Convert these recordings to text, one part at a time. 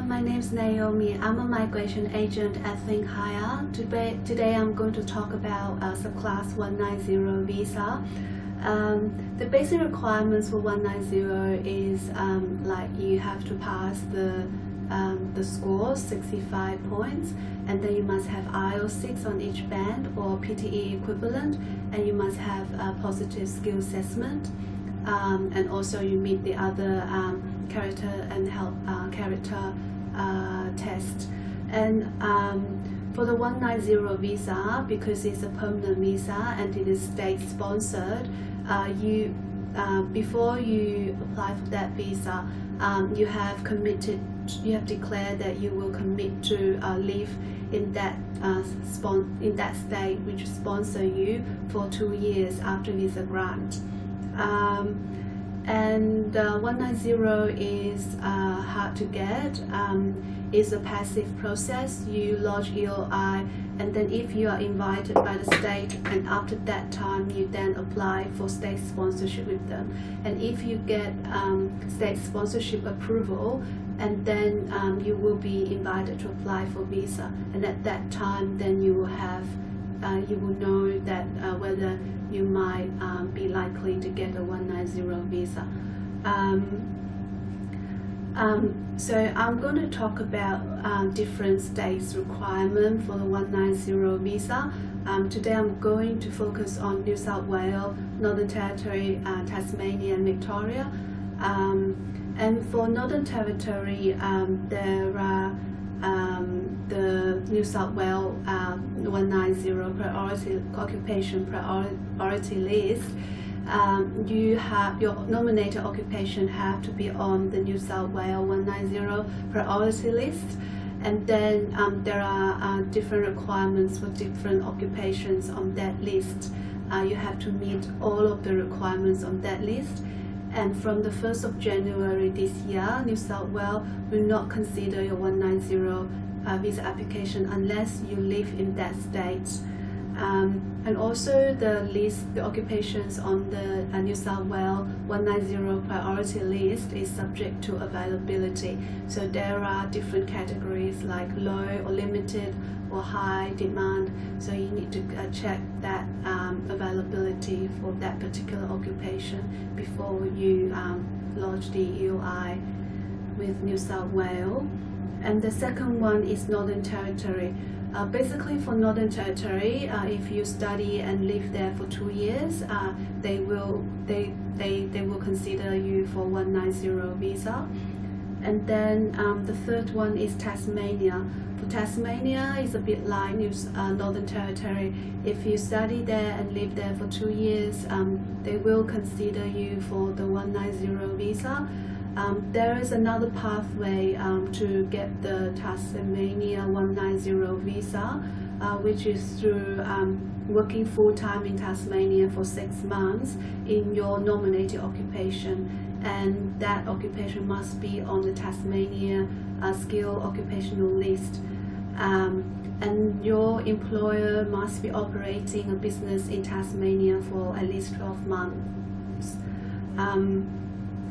my name is Naomi. I'm a migration agent at Think Higher. Today I'm going to talk about SubClass 190 visa. The basic requirements for 190 is like you have to pass the score 65 points, and then you must have IELTS 6 on each band or PTE equivalent, and you must have a positive skill assessment, and also you meet the other character and health character test. And for the 190 visa, because it's a permanent visa and it is state sponsored, before you apply for that visa, you have declared that you will commit to live in that state which sponsor you for 2 years after visa grant. And 190 is hard to get. It's a passive process. You lodge EOI, and then if you are invited by the state, and after that time you then apply for state sponsorship with them. And if you get state sponsorship approval, and then you will be invited to apply for visa, and at that time then you will have you will know that whether you might be likely to get a 190 visa. So I'm going to talk about different states' requirements for the 190 visa. Today I'm going to focus on New South Wales, Northern Territory, Tasmania and Victoria. And for Northern Territory, there are the New South Wales 190 priority occupation priority list. You have your nominated occupation have to be on the New South Wales 190 priority list, and then there are different requirements for different occupations on that list. You have to meet all of the requirements on that list. And from the 1st of January this year, New South Wales will not consider your 190 visa application unless you live in that state. And also the occupations on the New South Wales 190 priority list is subject to availability. So there are different categories like low or limited or high demand. So you need to check that availability for that particular occupation before you lodge the EOI with New South Wales. And the second one is Northern Territory. Basically for Northern Territory, if you study and live there for 2 years, they will consider you for 190 visa. And then the third one is Tasmania. For Tasmania, it's a bit like Northern Territory. If you study there and live there for 2 years, they will consider you for the 190 visa. There is another pathway to get the Tasmania 190 visa, which is through working full-time in Tasmania for 6 months in your nominated occupation, and that occupation must be on the Tasmania skill occupational list. And your employer must be operating a business in Tasmania for at least 12 months.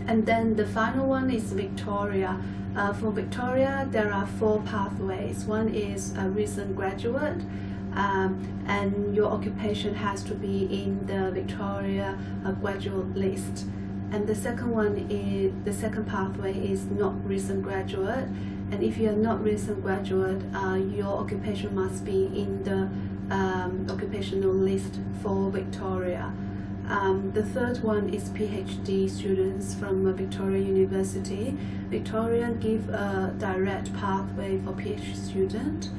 And then the final one is Victoria. For Victoria, there are 4 pathways. One is a recent graduate, and your occupation has to be in the Victoria graduate list. And the second pathway is not recent graduate. And if you are not recent graduate, your occupation must be in the occupational list for Victoria. The third one is PhD students from Victoria University. Victoria give a direct pathway for PhD student.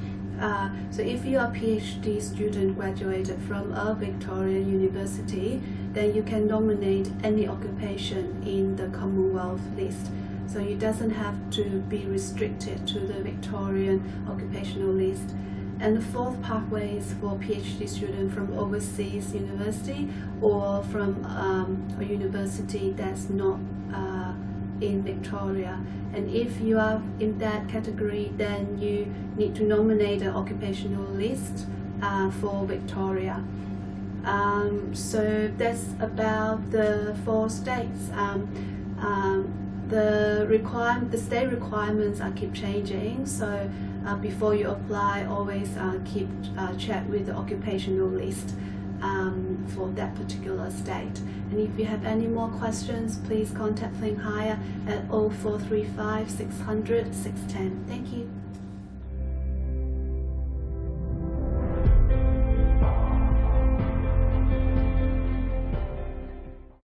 So if you are a PhD student graduated from a Victoria University, then you can nominate any occupation in the Commonwealth list. So it doesn't have to be restricted to the Victorian occupational list. And the fourth pathway is for PhD student from overseas university or from a university that's not in Victoria. And if you are in that category, then you need to nominate an occupational list for Victoria. So that's about the 4 states. The the state requirements keep changing. So before you apply, always keep check with the occupational list for that particular state. And if you have any more questions, please contact Think Higher at 0435 600 610.